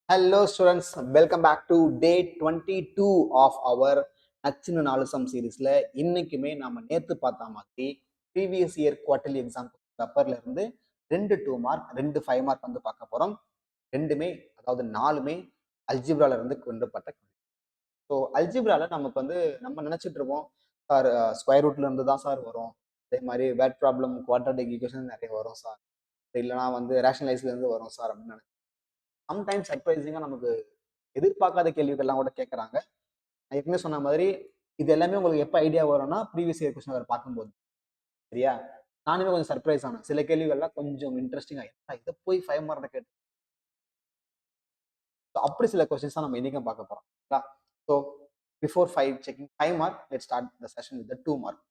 Hello students, welcome back to day 22 of our நச்சுன்னு நாலு some சீரீஸ்ல இன்னைக்குமே நாம நேத்து பார்த்த மாதிரி ப்ரீவியஸ் இயர் குவார்டர்லி எக்ஸாம் பேப்பர்ல இருந்து 2 2 மார்க் 5 மார்க் வந்து பார்க்க போறோம். ரெண்டுமே அதாவது நாலுமே அல்ஜிப்ரால இருந்து கொண்டுப்பட்ட. ஸோ அல்ஜிப்ரால நமக்கு வந்து நம்ம நினைச்சிட்டு இருப்போம் சார் ஸ்கொயர் ரூட்ல இருந்து தான் சார் வரும், அதே மாதிரி வேர்ட் ப்ராப்ளம் குவாட்ராட்டிக் ஈக்குவேஷன் நிறைய வரும் சார், இல்லைனா வந்து ரேஷனலைஸ்ல இருந்து வரும் சார் அப்படின்னு சம்டைம்ஸ் சர்ப்ரைசிங்கா நமக்கு எதிர்பார்க்காத கேள்விகள்லாம் கூட கேட்கறாங்க. நான் ஏற்கனவே சொன்ன மாதிரி இது எல்லாமே உங்களுக்கு எப்போ ஐடியா வரும்னா ப்ரீவியஸ் இயர் கொஸ்டின் அவர் பார்க்கும்போது. சரியா? நானுமே கொஞ்சம் சர்ப்ரைஸ் ஆனேன். சில கேள்விகள்லாம் கொஞ்சம் இன்ட்ரெஸ்டிங்கா இதை போய் 5 மார்க் கேட்டு அப்படி சில கொஸ்டின்ஸ் தான் நம்ம இன்னைக்கும் பார்க்க போறோம். So before 5 let start the session with 2 mark.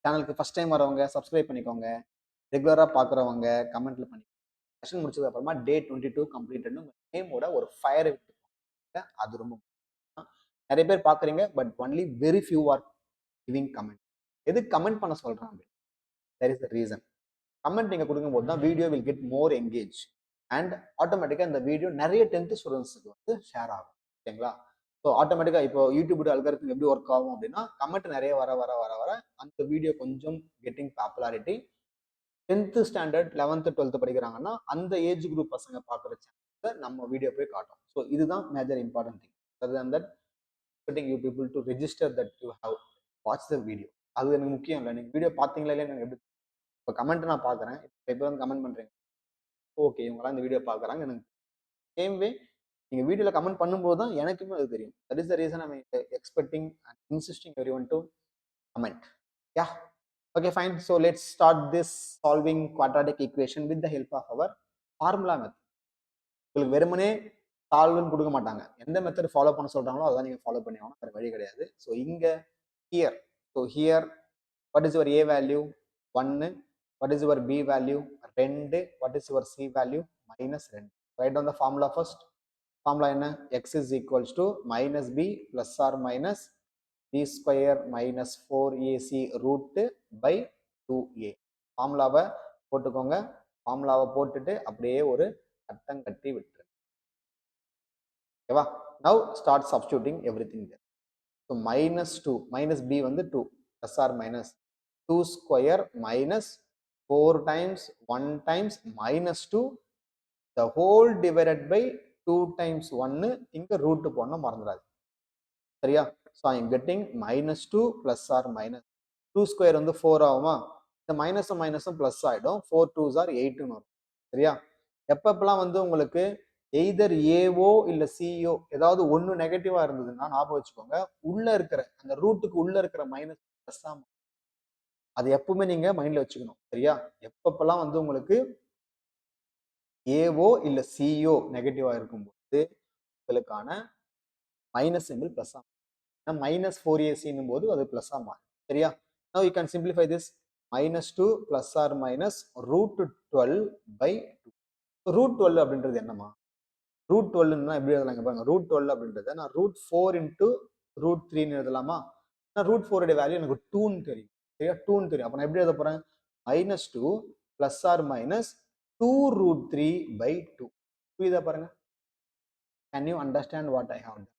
சேனலுக்கு ஃபர்ஸ்ட் டைம் வரவங்க சப்ஸ்கிரைப் பண்ணிக்கோங்க, ரெகுலரா பார்க்குறவங்க கமெண்ட்ல பண்ணி செஷன் முடிச்சது அப்புறமா டே 22 கம்ப்ளீட்டட்னு நேமோட ஒரு ஃபயர் விட்டு அது ரொம்ப நிறைய பேர் பாக்குறீங்க, but only very few are giving comment. எது கமெண்ட் பண்ண சொல்றாங்க? There is the reason. Comment நீங்க கொடுக்கும்போது தான் video will get more engage and ஆட்டோமேட்டிக்கா இந்த வீடியோ நிறைய 10th ஸ்டூடெண்ட்ஸுக்கு வந்து ஷேர் ஆகும். ஓகேங்களா? ஸோ ஆட்டோமேட்டிக்கா இப்போ யூடியூப் அல்காரிதம் எப்படி ஒர்க் ஆகும் அப்படின்னா, கமெண்ட் நிறைய வர வர வர வர அந்த வீடியோ கொஞ்சம் getting popularity. 10th standard 11th 12th படிக்கிறாங்கன்னா அந்த ஏஜ் குரூப் பசங்க பார்க்குற சேனல்ல நம்ம வீடியோ போய் காட்டும். ஸோ இதுதான் major important thing. Other than that expecting you people to register that you have watched the video. அது எனக்கு முக்கியம் இல்லை. நீங்கள் வீடியோ பார்த்தீங்களா இல்லையா எனக்கு எப்படி இப்போ கமெண்ட் நான் பார்க்குறேன், இப்போ வந்து கமெண்ட் பண்ணுறீங்க, ஓகே இவங்களாம் இந்த வீடியோ பார்க்குறாங்க எனக்கு. சேம் வே நீங்கள் வீடியோவில் கமெண்ட் பண்ணும்போது தான் எனக்குமே அது தெரியும். That is the reason I expecting and insisting every one to comment. Yeah, okay fine. So let's start this solving quadratic equation with the help of our formula method. உங்களுக்கு வெறுமனே சால்வ்னு கொடுக்க மாட்டாங்க. எந்த மெத்தட் ஃபாலோ பண்ண சொல்றாங்களோ அதான் நீங்க follow பண்ணி ஆகணும், வேற வழி கிடையாது. ஸோ இங்க here, so here what is your A value 1, what is your B value 2, what is your C value -2. Right on the formula first. Formula என்ன? X is equals to -b plus or minus B square minus 4ac root by 2a. ஃபார்முலாவை போட்டுக்கோங்க. ஃபார்முலாவை போட்டுட்டு அப்படியே ஒரு கட்டம் கட்டி விட்டு. ஓகேவா? Now start substituting everything there. So -2 minus b வந்து 2 plus or minus 2 square minus 4 times 1 times -2 the whole divided by 2 times 1. இங்க ரூட் போடணும், மறந்துடாது. சரியா? So I am getting -2 plus or minus 2 square வந்து 4 ஆகுமா? இந்த மைனஸும் மைனஸும் ப்ளஸ் ஆகிடும். 4 2s are 8ன்னு வரும். சரியா? எப்பப்பெல்லாம் வந்து உங்களுக்கு எய்தர் ஏஓ இல்ல சிஓ ஏதாவது ஒண்ணு நெகட்டிவா இருந்ததுன்னா ஞாபகம் வச்சுக்கோங்க, உள்ள இருக்கிற அந்த ரூட்டுக்கு உள்ள இருக்கிற மைனஸ் பிளஸ் தான். அது எப்பவுமே நீங்க மைண்ட்ல வச்சுக்கணும். சரியா? எப்பப்பெல்லாம் வந்து உங்களுக்கு ஏஓ இல்ல சிஓ நெகட்டிவா இருக்கும்போது உங்களுக்கான மைனஸ் சிம்பிள் பிளஸ் ஆகும். -4ac போது அது பிளஸ் ஆகும். சரியா? now you can simplify this. -2 plus or minus √12 by 2. √12 அப்படின்றது என்னமா? √12 எப்படி எழுதலாங்க பாருங்க. √12 அப்படின்றத நான் √4 இன்டூ √3 எழுதலாமா? நான் √4 வேல்யூ எனக்கு 2ன்னு தெரியும். சரியா? 2ன்னு தெரியும். அப்ப நான் எப்படி எழுத போறேன்? -2 பிளஸ் ஆர் மைனஸ் 2√3 by 2. புரியுதா பாருங்க? Can you understand what I have done?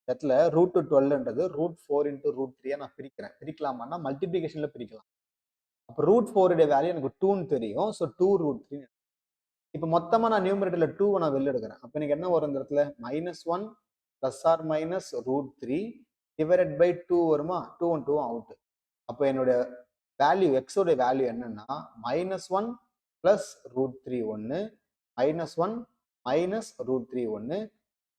இடத்துல √12ன்றது √4 இன்டூ √3 நான் பிரிக்கிறேன். பிரிக்கலாமான்னா மல்டிபிளிகேஷன்ல பிரிக்கலாம். அப்ப √4 வேல்யூ எனக்கு 2ன்னு தெரியும். ஸோ 2√3. இப்போ மொத்தமா நான் நியூமரேட்டர்ல 2 நான் வெளில எடுக்கிறேன். அப்ப எனக்கு என்ன வரும் இந்த இடத்துல? -1 plus or minus √3 divided by 2 வருமா? 2 1 2 அவுட். அப்போ என்னோட வேல்யூ எக்ஸோட வேல்யூ என்னன்னா -1 பிளஸ் √3 1 -1 மைனஸ் √3 1.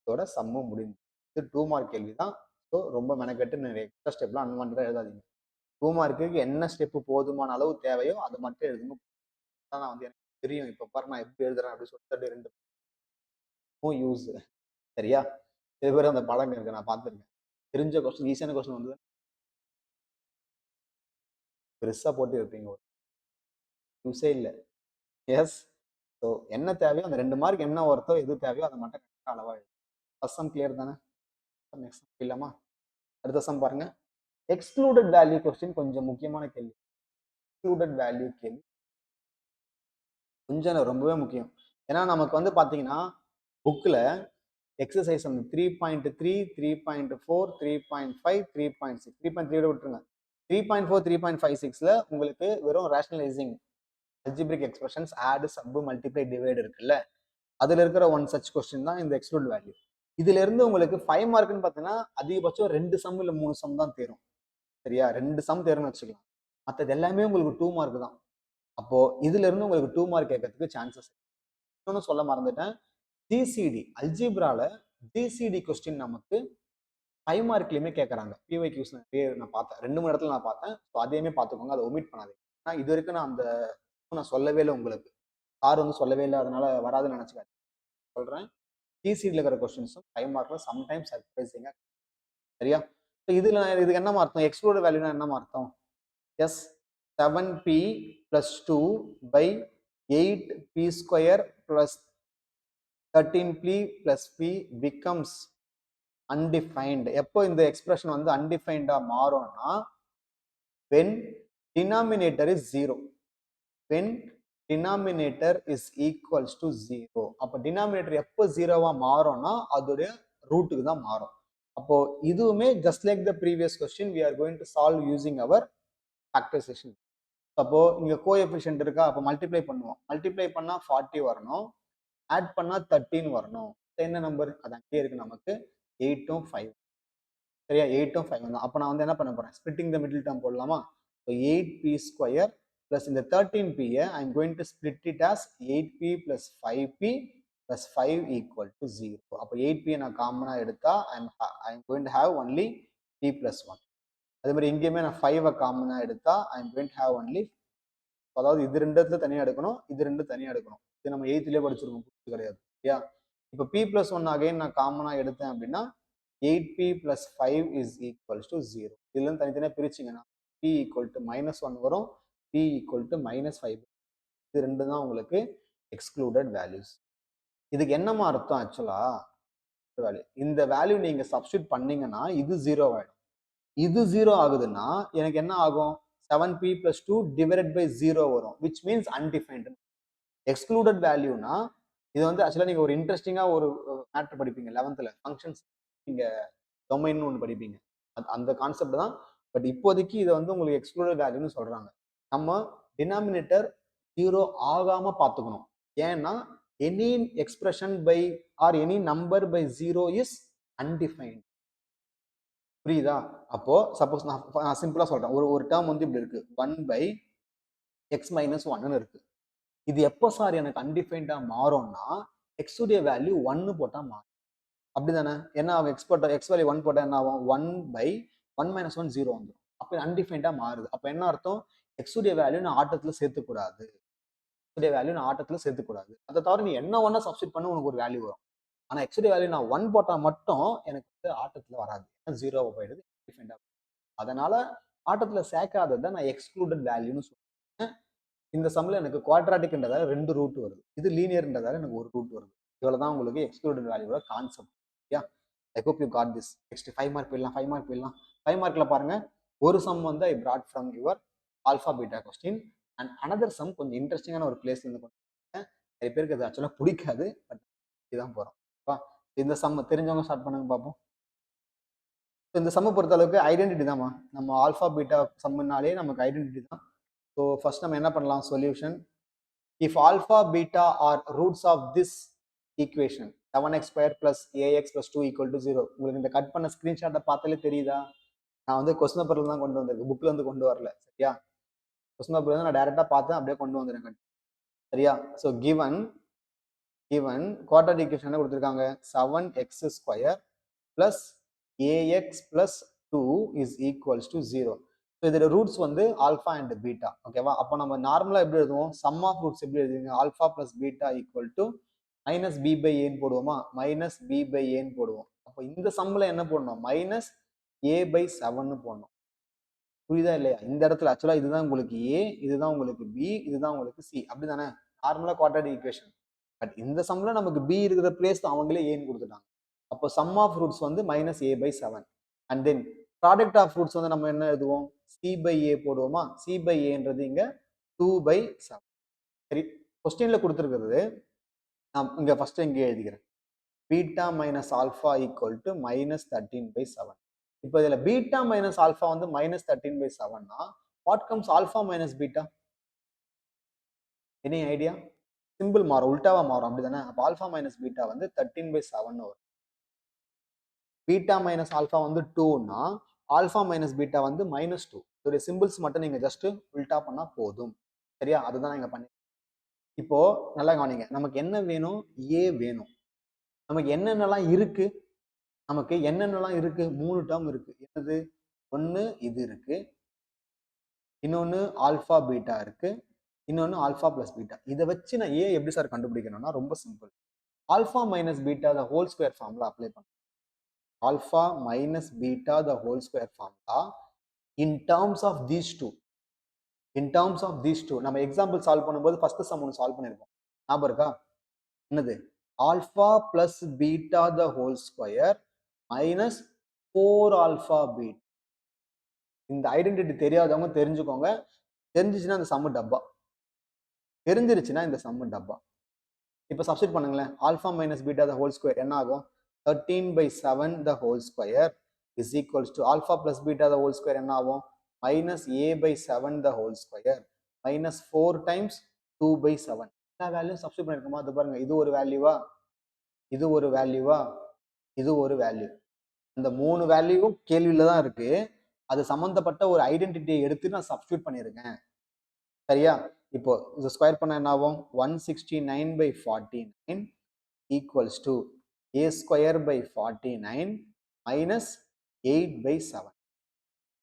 இதோட சம்மு முடிஞ்சு. இது 2 மார்க் கேள்வி தான். ஸோ ரொம்ப மெனக்கெட்டு நிறைய எக்ஸ்ட்ரா ஸ்டெப்லாம் அன்வான்டா எழுதாதீங்க. 2 மார்க்குக்கு என்ன ஸ்டெப் போதுமான அளவு தேவையோ அதை மட்டும் எழுதுங்க. நான் வந்து எனக்கு தெரியும், இப்ப பாரு நான் எப்படி எழுதுறேன் அப்படின்னு சொல்லிட்டு 2 யூஸ். சரியா? சில பேர் அந்த பழக்கம் இருக்கு, நான் பார்த்துருக்கேன். தெரிஞ்ச கொஸ்டின் ஈஸியான கொஸ்டின் வந்து பெருசா போட்டு இருப்பீங்க, யூஸே இல்லை. எஸ். ஸோ என்ன தேவையோ அந்த 2 மார்க் என்ன ஒருத்தோ எது தேவையோ அதை மட்டும் கரெக்டாக அளவா எழுது. ஃபர்ஸ்ட் சம் கிளியர் தானே? நெக்ஸ்ட் சம் இல்லாமா? அடுத்த சம் பாருங்க. எக்ஸ்க்ளூடட் வேல்யூ கொஸ்டின் கொஞ்சம் முக்கியமான கேள்வி. எக்ஸ்க்ளூடட் வேல்யூ கேள்வி கொஞ்சம் ரொம்பவே முக்கியம். ஏன்னா நமக்கு வந்து பாத்தீங்கன்னா புக்கில் எக்ஸசைஸ் வந்து 3.3, 3.4, 3.5, 3.6, 3.3 விட்டுருங்க. 3.4, 3.56ல உங்களுக்கு வெறும் rationalising algebraic expressions add, sub, multiply, divide இருக்குல்ல, அதுல இருக்கிற ஒன் சச் கொஸ்டின் தான் இந்த எக்ஸ்க்ளூட் வேல்யூ. இதுல இருந்து உங்களுக்கு 5 மார்க்னு பார்த்தீங்கன்னா அதிகபட்சம் 2 சம் இல்ல 3 சம் தான் தேரும். சரியா? 2 சம் தேரும்னு வச்சுக்கலாம். மற்றது எல்லாமே உங்களுக்கு 2 மார்க் தான். அப்போ இதுல இருந்து உங்களுக்கு 2 மார்க் கேட்கறதுக்கு சான்சஸ். இன்னொன்னு சொல்ல மறந்துட்டேன். ஜிசிடி அல்ஜிப்ரால ஜிசிடி கொஸ்டின் நமக்கு 5 மார்க்லயுமே கேட்கறாங்க. பிஒய்க்யூஸ் நான் பார்த்தேன். 2-3 இடத்துல நான் பார்த்தேன். ஸோ அதையுமே பார்த்துக்கோங்க. அதை ஒமிட் பண்ணாதீங்க. ஏன்னா இது வரைக்கும் நான் அந்த நான் சொல்லவே இல்லை உங்களுக்கு. சார் வந்து சொல்லவே இல்லை, அதனால வராதுன்னு நினைச்சுக்காதீங்க. சொல்றேன். ஜிசிடியில் இருக்கிற கொஸ்டின்ஸும் 5 மார்க்ல சம்டைம்ஸ் சர்ப்ரைசிங்கா. சரியா? இதுல இதுக்கு என்ன அர்த்தம்? எக்ஸ்க்ளூட் வேல்யூனா என்ன அர்த்தம்? எஸ் 7p plus 2 by 8p square plus 13p plus p becomes undefined. எப்போ இந்த எக்ஸ்பிரஷன் வந்து அன்டிஃபைன்டா மாறும்னா when denominator is 0. when denominator is equals to 0. அப்போ denominator எப்போ 0வா மாறும்னா அதோட ரூட்டுக்கு தான் மாறும். அப்போ இதுவுமே just like the previous question we are going to solve using our factorization. அப்போ இங்க கோஎஃபிஷியன்ட் இருக்கா, அப்போ மல்டிப்ளை பண்ணுவோம். மல்டிப்ளை பண்ணா 40 வரணும், ஆட் பண்ணா 13 வரணும். என்ன நம்பர்? அது அங்கேயே இருக்கு நமக்கு. 8ம் 5. சரியா? 8ம் 5 தான். அப்போ நான் வந்து என்ன பண்ண போறேன்? ஸ்பிளிட்டிங் த மிடில் டேர்ம் போடலாமா? ஸோ 8p ஸ்கொயர் பிளஸ் இந்த 13p I am going to split it as 8p plus 5p plus 5 equal to 0. அப்போ 8p நான் காமனா எடுத்தா I am going to have only p plus 1. அதே மாதிரி இங்கேயுமே நான் 5 காமனா எடுத்தா I am going to have only, அதாவது இது ரெண்டுத்துல தனியா எடுக்கணும், இது ரெண்டு தனியா எடுக்கணும். இது நம்ம 8லேயே படிச்சிருக்கோம், புதுசு கிடையாது. சரியா? இப்போ p பிளஸ் 1 அகைன் நான் காமனா எடுத்தேன் அப்படின்னா 8p plus 5 is equals to 0. இதுல தனித்தனியா பிரிச்சிங்கன்னா p equal to -1 வரும், p equal to -5. இது ரெண்டு தான் உங்களுக்கு எக்ஸ்க்ளூடட் வேல்யூஸ். இதுக்கு என்னமா அர்த்தம்? ஆக்சுவலா இந்த வேல்யூ நீங்க சப்ஸ்டியூட் பண்ணீங்கன்னா இது 0 ஆயிடும். இது 0 ஆகுதுன்னா எனக்கு என்ன ஆகும்? 7p plus 2 divided by 0 வரும், which means undefined. எக்ஸ்க்ளூடட் வேல்யூனா இது வந்து ஆக்சுவலா நீங்க ஒரு இன்ட்ரெஸ்டிங்கா ஒரு மேட்டர் படிப்பீங்க 11th ஃபங்க்ஷன்ஸ், நீங்க டொமைன் ஒன்று படிப்பீங்க. அந்த கான்செப்ட் தான். பட் இப்போதைக்கு இதை வந்து உங்களுக்கு எக்ஸ்க்ளூடட் வேல்யூன்னு சொல்றாங்க. நம்ம டினாமினேட்டர் 0 ஆகாம பார்த்துக்கணும். ஏன்னா any expression by or any number by 0 is undefined. புரியுதா? அப்போ சப்போஸ் நான் சிம்பிளா சொல்றேன். ஒரு டேர்ம் வந்து இப்படி இருக்கு, 1 by x minus 1 இருக்கு. இது எப்போ சார் எனக்கு அன்டிஃபைன்டா மாறும்னா x உடைய வேல்யூ 1 போட்டா மாறும். அப்படிதானே? ஏன்னா அவன் எக்ஸ் வேல்யூ 1 போட்டா என்ன ஆகும்? 1 by 1 minus 1 0 வந்துடும். அப்போ அன்டிஃபைன்டா மாறுது. அப்போ என்ன அர்த்தம்? எக்ஸ் உடைய வேல்யூ நான் ஆட்டத்துல சேர்த்துக்கூடாது. எக்ஸ் உடைய வேல்யூ நான் ஆட்டத்துல சேர்த்துக்கூடாது. அதை தவிர நீ என்ன ஒன்னா சப்ஸ்டிட் பண்ண உனக்கு ஒரு வேல்யூ வரும். ஆனா எக்ஸ் உடைய வேல்யூ நான் 1 போட்டா மட்டும் எனக்கு வந்து ஆட்டத்துல வராது. 0 போயிடுது. அதனால ஆட்டத்துல சேர்க்காததை நான் எக்ஸ்க்ளூடட் வேல்யூன்னு சொல்றேன். இந்த சம்ல எனக்கு குவாட்ராட்டிக்ன்றதால 2 ரூட் வருது, இது லீனியர்ன்றதால எனக்கு ஒரு ரூட் வருது. இவ்வளவுதான் உங்களுக்கு எக்ஸ்க்ளூடட் வேல்யூவோட concept. Yeah, I hope you got this. Next 5 mark போயிடலாம். 5 மார்க் போயிடலாம். 5 மார்க்ல பாருங்க, ஒரு சம் வந்து I brought from your alpha beta question and another sum கொஞ்சம் இன்ட்ரெஸ்டிங்கான ஒரு பிளேஸ்ல இருந்து கொண்டு வந்தேன். நிறைய பேருக்கு அது ஆக்சுவலா பிடிக்காது, பட் இதுதான் போறோம். இந்த சம் தெரிஞ்சவங்க ஸ்டார்ட் பண்ணுங்க பார்ப்போம். இந்த சம்மை பொறுத்த அளவுக்கு ஐடென்டிட்டி தான்மா. நம்ம ஆல்பா பீட்டா சம்னாலே நமக்கு ஐடென்டிட்டி தான். ஸோ ஃபர்ஸ்ட் நம்ம என்ன பண்ணலாம்? Solution. If alpha, beta are roots of this equation 7x square plus ax plus 2 equal to 0. உங்களுக்கு இந்த கட் பண்ண ஸ்கிரீன்ஷாட்டை பார்த்தாலே தெரியுதா? நான் வந்து கொஸ்டின் பேப்பர்ல தான் கொண்டு வந்திருக்கேன், புக்ல இருந்து கொண்டு வரல. சரியா? கொஸ்டின் பேப்பர்ல இருந்து நான் டைரக்டா பார்த்தேன், அப்படியே கொண்டு வந்துருக்கேன். சரியா? ஸோ given குவாட்ராட்டிக் ஈக்குவேஷன் என்ன கொடுத்துருக்காங்க? 7x square plus ax plus 2 is equals to 0. So இதோட ரூட்ஸ் வந்து ஆல்ஃபா அண்ட் பீட்டா. ஓகேவா? அப்போ நம்ம நார்மலா எப்படி எழுதுவோம்? சம் ஆஃப் ரூட்ஸ் எப்படி எழுதுவீங்க? Alpha plus beta equal to minus B by ஏன்னு போடுவோமா? மைனஸ் பி பை ஏன்னு போடுவோம். அப்போ இந்த சம்ல என்ன போடணும்? மைனஸ் ஏ பை 7 போடணும். புரியுதா இல்லையா? இந்த இடத்துல ஆக்சுவலா இதுதான் உங்களுக்கு ஏ, இதுதான் உங்களுக்கு பி, இதுதான் உங்களுக்கு சி. அப்படிதானே? நார்மலா குவாட்ராட்டிக் ஈக்குவேஷன். பட் இந்த சம்ல நமக்கு பி இருக்கிற பிளேஸ் அவங்களே ஏன்னு கொடுத்துட்டாங்க. அப்போ சம் ஆஃப் ரூட்ஸ் வந்து minus a by 7. And then product of roots வந்து நம்ம என்ன எழுதுவோம்? சி பை ஏ போடுவோமா? சி பை ஏன்றது இங்க 2 பை 7. சரி, கொஸ்டின்ல கொடுத்துருக்கிறது நான் இங்க ஃபர்ஸ்ட் இங்கே எழுதிக்கிறேன். Beta minus alpha equal to -13/7. இப்போ இதுல பீட்டா மைனஸ் ஆல்ஃபா வந்து -13/7னா what comes alpha minus beta? Any idea? Simple மாறும், உல்டாவா மாறும், அப்படிதானே? அப்போ ஆல்ஃபா மைனஸ் பீட்டா வந்து 13/7 வரும். பீட்டா மைனஸ் ஆல்ஃபா வந்து 2னா ஆல்ஃபா மைனஸ் பீட்டா வந்து -2. இதோடைய சிம்பிள்ஸ் மட்டும் நீங்க ஜஸ்ட் உல்டா பண்ணா போதும். சரியா? அதுதான் நீங்க பண்ணி. இப்போ நல்லா கவனிங்க, நமக்கு என்ன வேணும்? ஏ வேணும். நமக்கு என்னென்னலாம் இருக்கு? நமக்கு என்னென்னலாம் இருக்கு? 3 டேர்ம் இருக்கு. என்னது? ஒன்னு இது இருக்கு, இன்னொன்னு ஆல்ஃபா பீட்டா இருக்கு, இன்னொன்னு ஆல்ஃபா பிளஸ் பீட்டா. இதை வச்சு நான் ஏ எப்படி சார் கண்டுபிடிக்கணும்னா ரொம்ப simple. Alpha minus beta the whole square formula apply பண்ணணும். Alpha minus beta the whole square formula in terms of these two. In terms of these two நம்ம எக்ஸாம்பிள் சால்வ் பண்ணும்போது first sum ஒன்று solve பண்ணிருக்கோம். ஞாபகம் இருக்கா? என்னது? Alpha plus beta the whole square minus 4 alpha beta. இந்த identity தெரியாதவங்க தெரிஞ்சுக்கோங்க. தெரிஞ்சிச்சுன்னா இந்த சம்மு டப்பா, தெரிஞ்சிருச்சுன்னா இந்த சம்மு டப்பா. இப்போ சப்ஸ்டிட் பண்ணுங்களேன். Alpha minus beta the whole square என்ன ஆகும்? 13/7 த whole square is equals to alpha plus beta the whole square என்ன ஆகும்? -a/7 த ஹோல் ஸ்கொயர் மைனஸ் 4 டைம்ஸ் 2/7. எல்லா வேல்யூ சப்ஸ்டிட் பண்ணிருக்கோமா? அது பாருங்க, இது ஒரு வேல்யூவா, இது ஒரு வேல்யூவா, இது ஒரு வேல்யூ. இந்த 3 வேல்யூவும் கேள்வியில தான் இருக்கு. அது சம்பந்தப்பட்ட ஒரு ஐடென்டிட்டியை எடுத்து நான் சப்ஸ்டியூட் பண்ணியிருக்கேன். சரியா? இப்போ இது ஸ்கொயர் பண்ண என்ன ஆகும்? 169/49 equals to a square by 49 minus 8/7.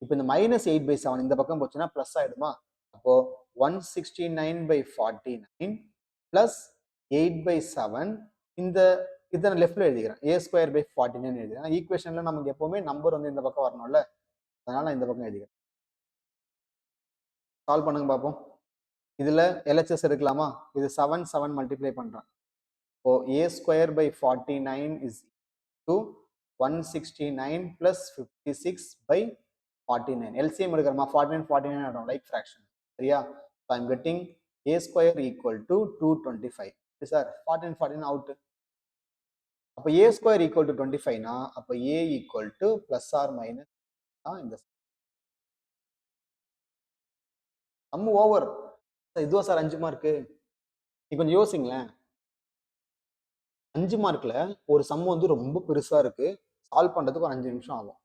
இப்போ இந்த -8/7 இந்த பக்கம் போச்சுன்னா பிளஸ் ஆயிடுமா? அப்போ 169/49 பிளஸ் 8/7. இந்த இதை லெஃப்ட்ல எழுதிக்கிறேன். a ஸ்கொயர் பை 49 எழுதிக்கிறேன். ஈக்குவேஷன்ல நமக்கு எப்பவுமே நம்பர் வந்து இந்த பக்கம் வரணும்ல, அதனால நான் இந்த பக்கம் எழுதிக்கிறேன். சால்வ் பண்ணுங்க பார்ப்போம். இதுல LHS எடுக்கலாமா? இது 7 7 மல்டிப்ளை பண்றேன். இப்போ a square by 49 is to 169 plus 56/49. LCM எடுக்கிறோமா? 49 49 ஆகும், லைக் ஃபிராக்ஷன். சரியா? So I'm getting a square equal to 225. Sir 49 49 out. அப்போ a ஸ்கொயர் ஈக்குவல் டு 25னா அப்போ a equal to plus or minus தான் இந்த சம் ஓவர். இதுவா சார் 5 மார்க்கு? நீ கொஞ்சம் யோசிங்களேன். 5 மார்க்ல ஒரு சம் வந்து ரொம்ப பெருசா இருக்கு, சால்வ் பண்றதுக்கு ஒரு 5 நிமிஷம் ஆகும்.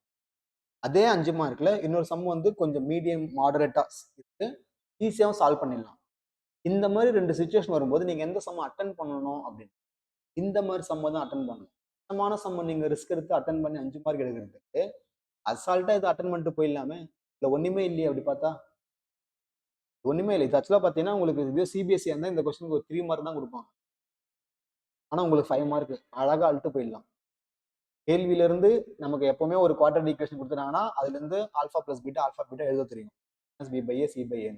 அதே 5 மார்க்ல இன்னொரு சம் வந்து கொஞ்சம் மீடியம் மாடரேட்டா இருக்கு, ஈஸியாவும் சால்வ் பண்ணிடலாம். இந்த மாதிரி 2 சுச்சுவேஷன் வரும்போது நீங்க எந்த சம் அட்டன் பண்ணணும் அப்படின்னு, இந்த மாதிரி சம் தான் அட்டன் பண்ணணும். கஷ்டமான சம் நீங்க ரிஸ்க் எடுத்து அட்டன் பண்ணி 5 மார்க் எடுக்கிறதுக்கு அசால்ட்டா இதை அட்டன் பண்ணிட்டு போயிடலாமே. இல்ல ஒண்ணுமே இல்லையே அப்படி பார்த்தா? ஒண்ணுமே இல்லை. இது ஆக்சுவலா பாத்தீங்கன்னா உங்களுக்கு இது சிபிஎஸ்சி இருந்தா இந்த கொஸ்டினுக்கு ஒரு 3 மார்க் தான் கொடுப்பாங்க. ஆனா உங்களுக்கு 5 மார்க் அழகா அழுத்து போயிடலாம். கேள்வியில இருந்து நமக்கு எப்பவுமே ஒரு குவாட்ரேட்டிக் ஈக்குவேஷன் கொடுத்துட்டாங்கன்னா அதுல இருந்து alpha plus beta alpha beta எழுத தெரியும். B by A C by A.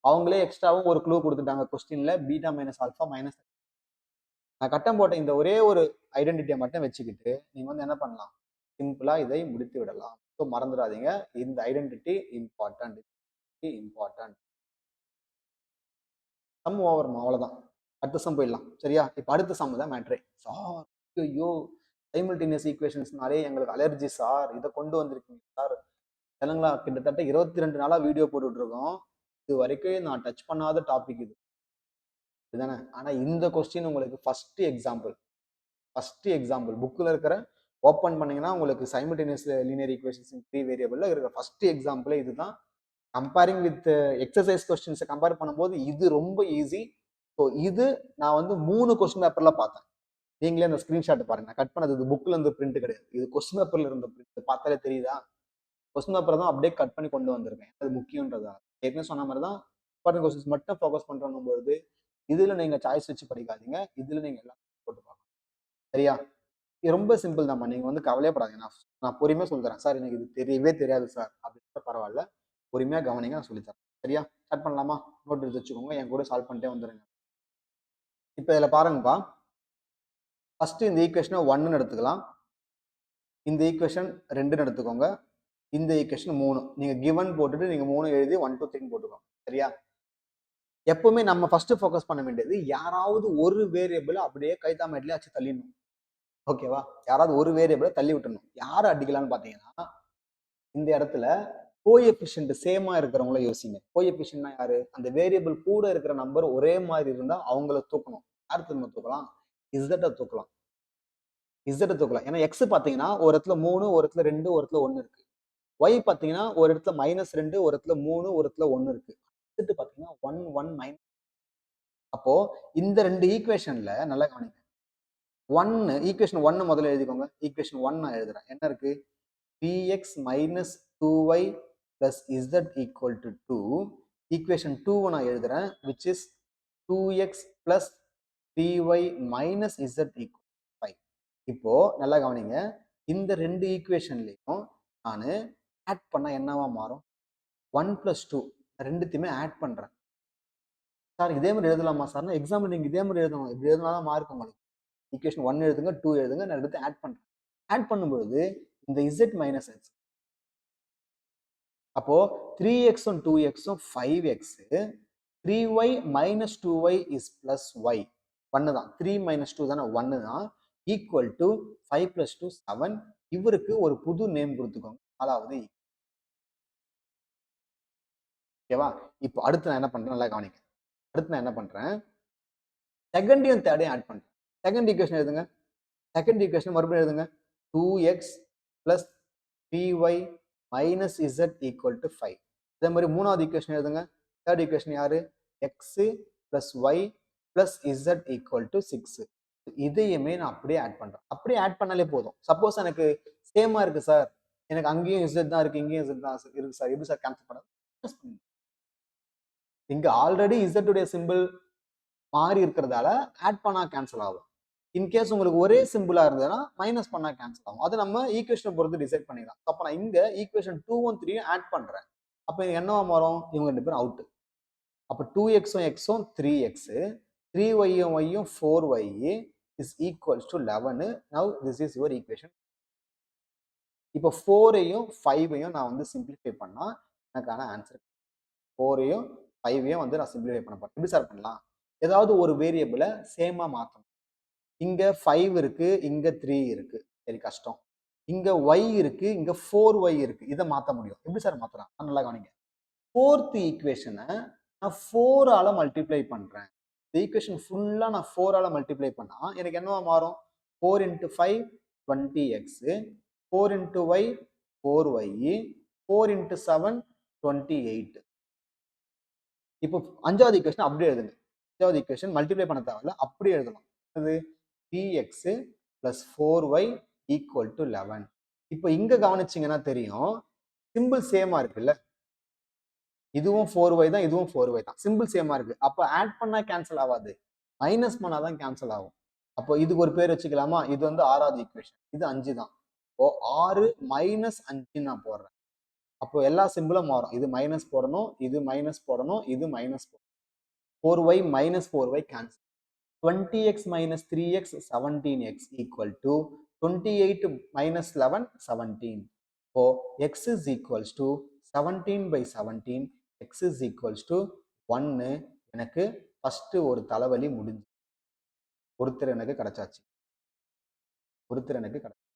அவங்களே எக்ஸ்ட்ராவும் ஒரு க்ளூ கொடுத்துட்டாங்க கொஸ்டின்ல, பீட்டா மைனஸ் ஆல்பா மைனஸ். நான் கட்டம் போட்ட இந்த ஒரே ஒரு ஐடென்டிட்டியை மட்டும் வச்சுக்கிட்டு நீங்க வந்து என்ன பண்ணலாம்? சிம்பிளா இதை முடித்து விடலாம். ஸோ மறந்துடாதீங்க, இந்த ஐடென்டிட்டி இம்பார்ட்டன்ட், இம்பார்ட்டன்ட். சம் ஓவர்மா, அவ்வளவுதான். அடுத்த சம் போயிடலாம். சரியா? இப்ப அடுத்த சம் தான் மேட்ரே. சார் ஐயோ, சைமல்டேனியஸ் ஈக்குவேஷன்ஸ்னாலே எங்களுக்கு அலர்ஜி சார், இதை கொண்டு வந்திருக்கீங்க சார். தெலுங்குல கிட்டத்தட்ட 22 நாளா வீடியோ போட்டுட்டு இருக்கோம். இது வரைக்கும் நான் டச் பண்ணாத டாபிக் இது. இதுதானே? ஆனா இந்த கொஸ்டின் உங்களுக்கு ஃபர்ஸ்ட் எக்ஸாம்பிள் புக்ல இருக்கிற ஓப்பன் பண்ணீங்கன்னா உங்களுக்கு சைமல்டேனியஸ் லீனியர் ஈக்குவேஷன்ஸ் இன் 3 வேரியபிள்ல இருக்கிற ஃபர்ஸ்ட் எக்ஸாம்பிளே இதுதான். கம்பேரிங் வித் எக்ஸசைஸ் கொஸ்டின்ஸை கம்பேர் பண்ணும்போது இது ரொம்ப ஈஸி. ஸோ இது நான் வந்து 3 கொஸ்டின் பேப்பர்ல பார்த்தேன். நீங்களே அந்த ஸ்கிரீன்ஷாட் பாருங்க. நான் கட் பண்ணது இது புக்ல இருந்து பிரிண்ட் கிடையாது. இது கொஸ்டின் பேப்பர்ல இருந்த பிரிண்ட். பார்த்தாலே தெரியுதா? கொஸ்டின் பேப்பர் தான் அப்படியே கட் பண்ணி கொண்டு வந்திருக்கேன். அது முக்கியன்றதா. ஏற்கனவே சொன்ன மாதிரி தான் இம்பார்ட்டன்ட் கொஸ்டின்ஸ் மட்டும் ஃபோக்கஸ் பண்றோம் பொழுது இதுல நீங்க சாய்ஸ் வச்சு படிக்காதீங்க. இதுல நீங்க எல்லாம் போட்டு பார்க்கணும். சரியா? இது ரொம்ப சிம்பிள் தான்மா. நீங்க வந்து கவலையப்படாதீங்க. நான் பொறுமையா சொல்லித்தரேன். சார் எனக்கு இது தெரியவே தெரியாது சார் அப்படின்னு பரவாயில்ல. பொறுமையா கவனிங்க, நான் சொல்லித்தரேன். சரியா? ஸ்டார்ட் பண்ணலாமா? நோட் எடுத்து வச்சுக்கோங்க, என் கூட சால்வ் பண்ணிட்டே வந்துருங்க. இப்போ இதில் பாருங்கப்பா, ஃபர்ஸ்ட் இந்த ஈக்குவேஷனை 1ன்னு எடுத்துக்கலாம், இந்த ஈக்குவேஷன் 2ன்னு எடுத்துக்கோங்க, இந்த ஈக்குவேஷன் 3. நீங்க கிவன் போட்டுட்டு நீங்க 3 எழுதி 1 2 3 போட்டுக்கோங்க. சரியா? எப்பவுமே நம்ம ஃபர்ஸ்ட் ஃபோக்கஸ் பண்ண வேண்டியது யாராவது ஒரு வேரியபிள் அப்படியே கைத்தாமேட்லயே வச்சு தள்ளிடணும். ஓகேவா? யாராவது ஒரு வேரியபிள தள்ளி விட்டுறணும். யார அடிக்கலாம்னு பார்த்தீங்கன்னா, இந்த இடத்துல கோஎஃபிஷியன்ட் சேமா இருக்கிறவங்கள யோசிங்க. கோஎஃபிஷியன்ட்னா யாரு? அந்த வேரியபிள் கூட இருக்கிற நம்பர் ஒரே மாரி இருந்தா அவங்கள தூக்கணும். யார் திரும்ப தூக்கலாம்? இசட்ட தூக்கலாம். இசட்ட தூக்கலாம். ஏன்னா எக்ஸ் பார்த்தீங்கன்னா, ஒரு இடத்துல 3, ஒரு இடத்துல 2, ஒரு இடத்துல 1 இருக்கு. ஒய் பார்த்தீங்கன்னா, ஒரு இடத்துல -2, ஒரு இடத்துல 3, ஒரு இடத்துல 1 இருக்கு. இசட் பார்த்தீங்கன்னா 1, 1 மைனஸ். அப்போ இந்த 2 ஈக்குவேஷன்ல நல்லா கவனிங்க. 1 ஈக்குவேஷன் 1 முதல்ல எழுதிக்கோங்க. ஈக்குவேஷன் 1 நான் எழுதுறேன். என்ன இருக்கு? px minus 2y plus z equal to 2. Equation 2 நான் எழுதுறேன். which is 2x plus 3y minus z equal to 5. இப்போ நல்லா கவனிங்க. இந்த 2 ஈக்குவேஷன்லயும் நானு ஆட் பண்ணா என்னவா மாறும்? 1 plus 2 ரெண்டுத்தையுமே ஆட் பண்றேன். சார் இதே மாதிரி எழுதலாமா சார்? எக்ஸாம்பிள் நீங்க இதே மாதிரி எழுதணும். இப்படி எழுதினாதான் மார்க் உங்களுக்கு. ஈக்குவேஷன் 1 எழுதுங்க, 2 எழுதுங்க, நான் எடுத்து ஆட் பண்றேன். ஆட் பண்ணும்போது இந்த z மைனஸ் x. அப்போ 3x-உம் 2x-உம் 5x. 3y minus 2y is plus y. 1 தான். 3 minus 2 தானே 1 தான். Equal to 5 plus 2 7. இவருக்கு ஒரு புது நேம் கொடுத்துக்கோங்க. அதாவது ஓகேவா? இப்போ அடுத்து நான் என்ன பண்றேன் நல்லா கவனிங்க. அடுத்து நான் என்ன பண்றேன்? செகண்டையும் தேர்டையும் ஆட் பண்றேன். செகண்ட் ஈக்குவேஷன் எழுதுங்க. செகண்ட் ஈக்குவேஷன் மறுபடியும் எழுதுங்க. 2x plus 3y minus z equal to 5. அதே மாதிரி மூணாவது ஈக்குவேஷன் எழுதுங்க. தேர்ட் ஈக்குவேஷன் யாரு? x plus y plus z equal to 6. இதையுமே நான் அப்படியே ஆட் பண்றேன். அப்படியே ஆட் பண்ணாலே போதும். சப்போஸ் எனக்கு சேமா இருக்கு சார், எனக்கு அங்கேயும் z தான் இருக்கு, இங்கேயும் z தான் இருக்கு சார், எப்படி சார் கேன்சல் பண்ணது? இங்க ஆல்ரெடி z உடைய சிம்பிள் மாறி இருக்கிறதால ஆட் பண்ணா கேன்சல் ஆகும். இன்கேஸ் உங்களுக்கு ஒரே சிம்பிளா இருந்ததுன்னா மைனஸ் பண்ணா கேன்சல் ஆகும். அது நம்ம ஈக்குவேஷனை பொறுத்து டிசைட் பண்ணிடலாம். அப்ப நான் இங்க ஈக்குவேஷன் 2-ம் 3-ம் ஆட் பண்றேன். அப்ப என்னவா மாறும்? இவங்க 2 பேரும் அவுட். அப்ப 2x-ம் x-ம் 3x, 3y-ம் y-ம் 4y is equals to 11. Now this is your equation. இப்போ 4-ஐயும் 5-ஐயும் நான் வந்து சிம்பிளிஃபை பண்ணா எனக்கான ஆன்சர். 4-ஐயும் 5-ஐயும் வந்து நான் சிம்பிளிஃபை பண்ண போறேன். எப்படி சார் பண்ணலாம்? ஏதாவது ஒரு வேரியபிளை சேமா மாத்தணும். இங்க 5 இருக்கு, இங்க 3 இருக்கு. சரி கஷ்டம். இங்க y இருக்கு, இங்க 4y இருக்கு. இதை மாத்த முடியும். எப்படி சார் மாத்தலாம்? நல்லா கவனிங்க. ஃபோர்த் ஈக்குவேஷனை நான் 4 ஆல மல்டிப்ளை பண்றேன். இந்த ஈக்குவேஷன் ஃபுல்லா நான் 4 ஆல மல்டிப்ளை பண்ணா எனக்கு என்னவா மாறும்? 4 into 5 20x, 4 into y 4y, 4 into 7 28. இப்போ அஞ்சாவது ஈக்குவேஷன் அப்படியே எழுதுங்க. அஞ்சாவது ஈக்குவேஷன் மல்டிப்ளை பண்ண தேவையில்ல, அப்படியே எழுதலாம். அது 3x plus 4y equal to 11. இப்போ இங்க கவனிச்சீங்கன்னா தெரியும், சிம்பிள் சேமா இருக்குல்ல. இதுவும் 4y தான், இதுவும் 4y தான். சிம்பிள் சேமா இருக்கு. அப்போ ஆட் பண்ணா கேன்சல் ஆகாது, மைனஸ் பண்ணாதான் கேன்சல் ஆகும். அப்போ இதுக்கு ஒரு பேர் வச்சுக்கலாமா? இது வந்து ஆறாவது ஈக்குவேஷன், இது 5 தான். இப்போ 6 மைனஸ் 5 நான் போடுறேன். அப்போ எல்லா சிம்பிளும் மாறும். இது மைனஸ் போடணும், இது மைனஸ் போடணும், இது மைனஸ் போடணும். 4y minus 4y cancel. 20x minus 3x 17x equal to 28 minus 11 17. So x is equals to 17 by 17. X is equals to 1. எனக்கு ஃபர்ஸ்ட் ஒரு தலைவலி முடிஞ்சு. ஒருத்தர் எனக்கு கிடைச்சாச்சு. ஒருத்தர் எனக்கு கிடைச்சாச்சு.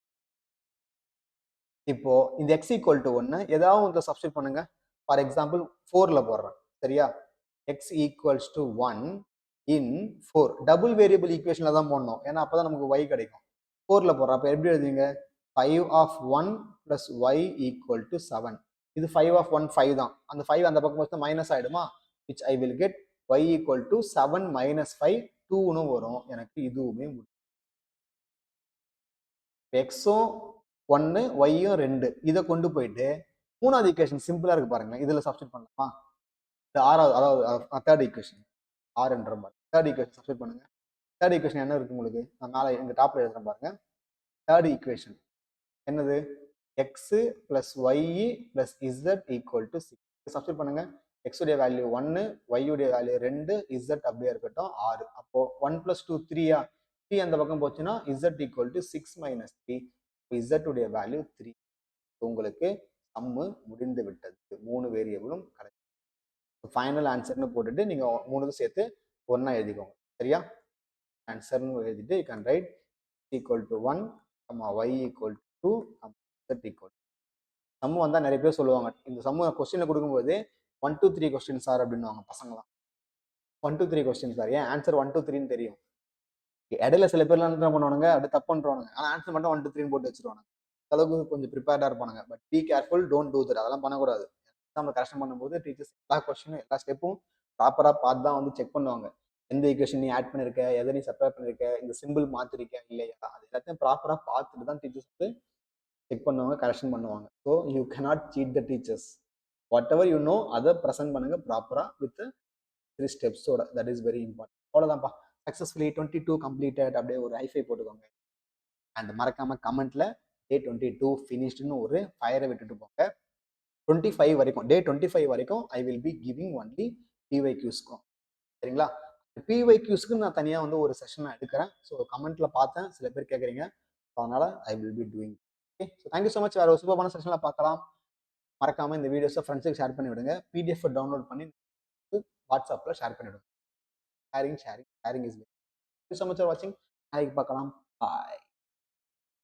இப்போ இந்த x equal to 1 ஏதாவது ஒன்று சப்ஸ்டிட் பண்ணுங்க. ஃபார் எக்ஸாம்பிள் 4ல போடுறேன். சரியா? x equals to 1 in 4. Double variable ஈக்குவேஷன்ல தான் போடணும். ஏன்னா அப்பதான் நமக்கு y கிடைக்கும். 4ல போடுறோம். அப்ப எப்படி எழுதுவீங்க? 5 of 1 plus y equal to 7. இது 5 of 1 5 தான். அந்த 5 அந்த பக்கம் வச்சா மைனஸ் ஆயிடுமா? which I will get y equal to 7 minus 5 2ன்னு வரும். எனக்கு இதுவுமே எக்ஸும் 1 ஒய்யும் 2 இதை கொண்டு போயிட்டு மூணாவது ஈக்குவேஷன் சிம்பிளா இருக்கு பாருங்க, இதுல சப்ஸ்டிட் பண்ணலாமா? இது ஆறாவது, அதாவது தேர்ட் ஈக்குவேஷன் ஆறுன்ற மாதிரி தேர்ட் ஈக்குவேஷன் சப்ஸ்டிட் பண்ணுங்க. தேர்ட் ஈக்குவேஷன் என்ன இருக்கு உங்களுக்கு? நான் மேலே எங்க டாப்ல எழுதுறேன் பாருங்க. தேர்ட் ஈக்குவேஷன் என்னது? X plus y plus z equal to 6. Substitute பண்ணுங்க. எக்ஸ் உடைய வேல்யூ 1, ஒய் உடைய வேல்யூ 2, இசட் அப்படியே இருக்கட்டும் 6. அப்போ 1 பிளஸ் 2 3யா? 3 அந்த பக்கம் போச்சுன்னா Z equal to 6 minus 3. Z உடைய வேல்யூ 3. உங்களுக்கு சம்மு முடிந்து விட்டது. 3 வேரியபிளும் கரெக்ட். ஃபைனல் ஆன்சர்னு போட்டுட்டு நீங்க 3 சேர்த்து ஒன்னா எழுதிக்கோங்க. சரியா? ஆன்சர்னு எழுதிட்டு you can write equal to 1, y equal to 2, z equal sum வந்தா நிறைய பேர் சொல்லுவாங்க. இந்த சம்மு கொஸ்டின்ல கொடுக்கும்போது 1 to 3 கொஸ்டின் சார் அப்படின்னுவாங்க பசங்களாம். 1 to 3 கொஸ்டின் சார். ஏன் ஆன்சர் 1 to 3ன்னு தெரியும். இடையில சில பேர்லாம் என்ன பண்ணுவானுங்க, அப்படியே தப்பு பண்றானுங்க. ஆனா ஆன்சர் மட்டும் 1 to 3ன்னு போட்டு வச்சிருவானுங்க. அளவுக்கு கொஞ்சம் ப்ரிப்பேர்டா இருப்பானுங்க. But be careful, don't do that. அதெல்லாம் பண்ணக்கூடாது. எக்ஸாம்ல கரெக்ஷன் பண்ணும்போது டீச்சர்ஸ் எல்லா கொஸ்டினும் எல்லா ஸ்டெப்பும் ப்ராப்பரா பார்த்து தான் வந்து செக் பண்ணுவாங்க. எந்த ஈக்குவேஷன் நீ ஆட் பண்ணிருக்க, எதை நீ செப்பரேட் பண்ணிருக்க, இந்த சிம்பிள் மாத்திருக்க இல்லையா, அது எல்லாத்தையும் ப்ராப்பரா பார்த்துட்டு தான் டீச்சர்ஸ் வந்து செக் பண்ணுவாங்க, கரெக்ஷன் பண்ணுவாங்க. So you cannot cheat the teachers. Whatever you know அதை ப்ரெசென்ட் பண்ணுங்க ப்ராப்பரா வித் 3 ஸ்டெப்ஸோட. That is very important. அவ்வளோதான்ப்பா. சக்ஸஸ்ஃபுல்லி 22 கம்ப்ளீட்டட் அப்படியே ஒரு ஹைஃபை போட்டுக்கோங்க. அண்ட் மறக்காம கமெண்ட்ல டே 22 ஃபினிஷ்டுன்னு ஒரு ஃபயரை விட்டுட்டு போங்க. 25 வரைக்கும், டே 25 வரைக்கும் I will be giving only பிஒய்க்யூஸ்க்கும். சரிங்களா? பிஒய்க்யூஸ்க்கு நான் தனியாக வந்து ஒரு செஷன் எடுக்கிறேன். ஸோ கமெண்ட்ல பார்த்தேன், சில பேர் கேட்குறீங்க. அதனால ஐ will be doing. Okay, so thank you so much. வேற ஒரு சூப்பரான செஷன்ல பார்க்கலாம். மறக்காம இந்த வீடியோஸை ஃப்ரெண்ட்ஸுக்கு ஷேர் பண்ணி விடுங்க. பிடிஎஃப் டவுன்லோட் பண்ணி வாட்ஸ்அப்பில் ஷேர் பண்ணி விடுங்க. Sharing is very. Thank you so much for வாட்சிங். நாளைக்கு பார்க்கலாம். பாய்.